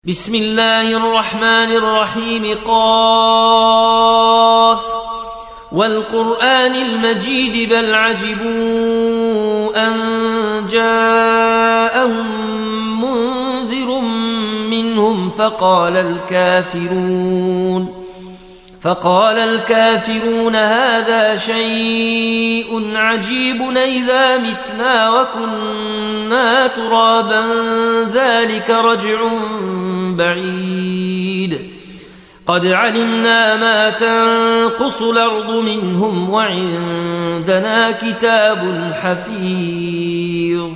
بسم الله الرحمن الرحيم قاف والقرآن المجيد بل عجبوا أن جاءهم منذر منهم فقال الكافرون هذا شيء عجيب إذا متنا وكنا ترابا ذلك رجع بعيد قد علمنا ما تنقص الأرض منهم وعندنا كتاب حفيظ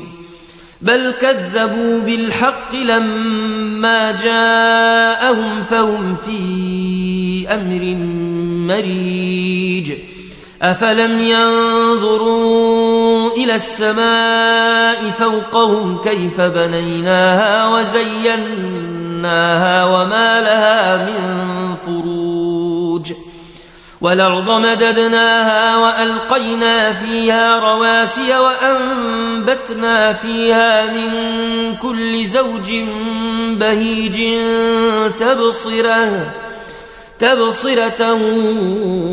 بل كذبوا بالحق لما جاءهم فهم في أمر مريج أفلم ينظروا إلى السماء فوقهم كيف بنيناها وزيناها وما لها من فروج والأرض مددناها وألقينا فيها رواسي وأنبتنا فيها من كل زوج بهيج تبصرة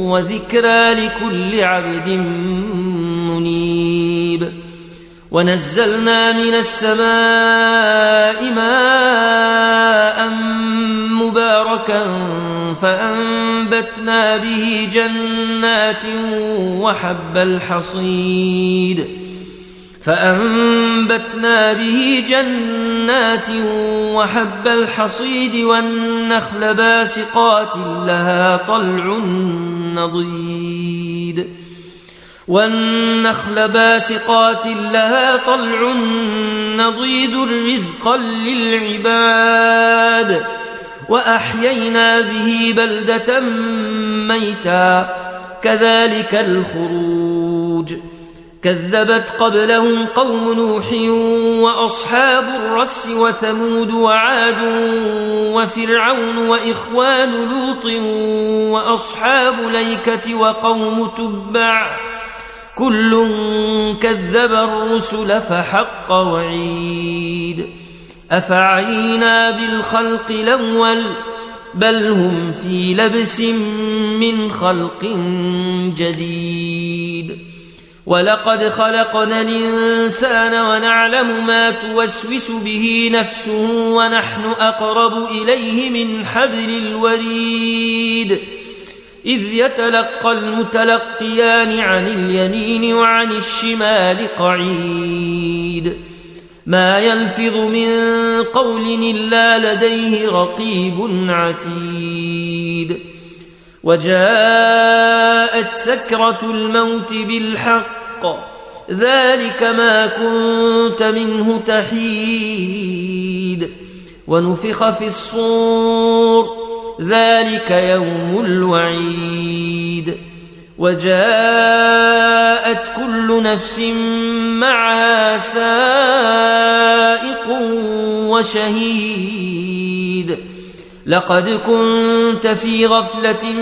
وذكرى لكل عبد منيب ونزلنا من السماء ماء مباركا فأنبتنا به جنات وحب الحصيد والنخل باسقات لها طلع نضيد رزقا للعباد وأحيينا به بلدة ميتا كذلك الخروج كذبت قبلهم قوم نوح وأصحاب الرس وثمود وعاد وفرعون وإخوان لوط وأصحاب الأيكة وقوم تبع كل كذب الرسل فحق وعيد أفعينا بالخلق الأول بل هم في لبس من خلق جديد ولقد خلقنا الإنسان ونعلم ما توسوس به نفسه ونحن أقرب إليه من حبل الوريد إذ يتلقى المتلقيان عن اليمين وعن الشمال قعيد ما يلفظ من قول إلا لديه رقيب عتيد وجاءت سكرة الموت بالحق ذلك ما كنت منه تحيد ونفخ في الصور ذلك يوم الوعيد وجاءت كل نفس معها سائق وشهيد لقد كنت في غفلة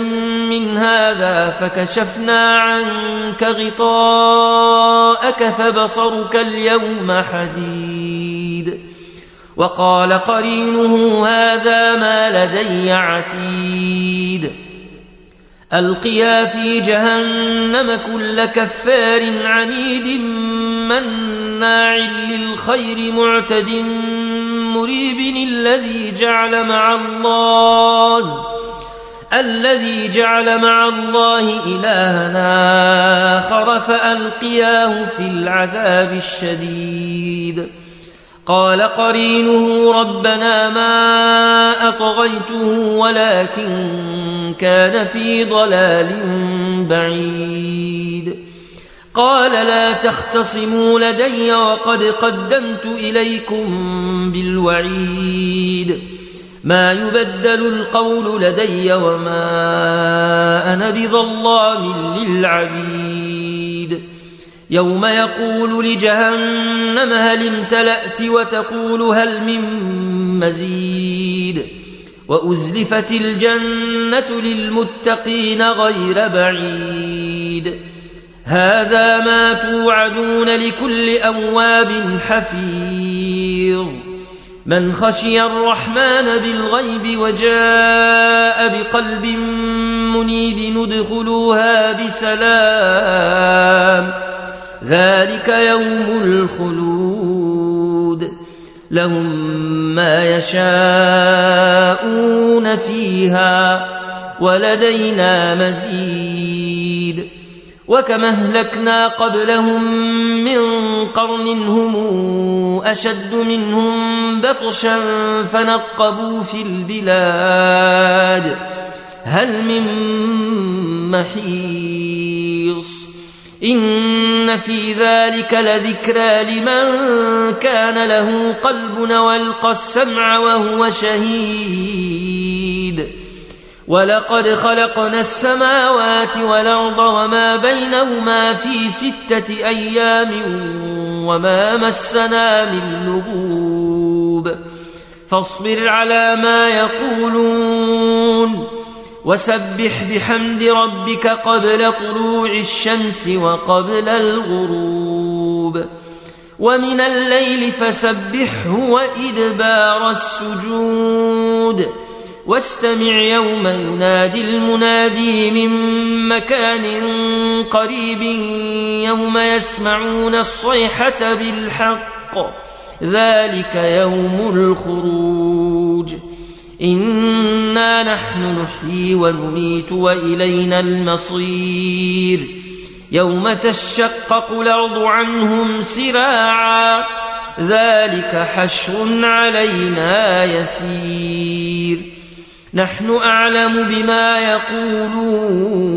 من هذا فكشفنا عنك غطاءك فبصرك اليوم حديد وقال قرينه هذا ما لدي عتيد ألقيا في جهنم كل كفار عنيد مناع للخير معتد مريب الذي جعل مع الله إلها آخر فألقياه في العذاب الشديد قال قرينه ربنا ما أطغيته ولكن كان في ضلال بعيد قال لا تختصموا لدي وقد قدمت إليكم بالوعيد ما يبدل القول لدي وما أنا بظلام للعبيد يوم يقول لجهنم هل امتلأت وتقول هل من مزيد وأزلفت الجنة للمتقين غير بعيد هذا ما توعدون لكل أواب حفيظ من خشي الرحمن بالغيب وجاء بقلب منيب ندخلوها بسلام ذلك يوم الخلود لهم ما يشاءون فيها ولدينا مزيد وكما أهلكنا قبلهم من قرن هم أشد منهم بطشا فنقبوا في البلاد هل من محيص إن في ذلك لذكرى لمن كان له قلب والقى السمع وهو شهيد ولقد خلقنا السماوات والأرض وما بينهما في 6 أيام وما مسنا من لغوب فاصبر على ما يقولون وسبح بحمد ربك قبل طلوع الشمس وقبل الغروب ومن الليل فسبحه وإدبار السجود واستمع يوم ينادي المنادي من مكان قريب يوم يسمعون الصيحة بالحق ذلك يوم الخروج إنا نحن نحيي ونميت وإلينا المصير يوم تشقق الأرض عنهم سراعا ذلك حشر علينا يسير نحن أعلم بما يقولون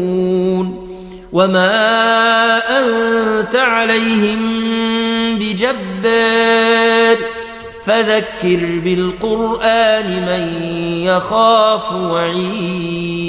وما أنت عليهم بجبار فذكر بالقرآن من يخاف وعيد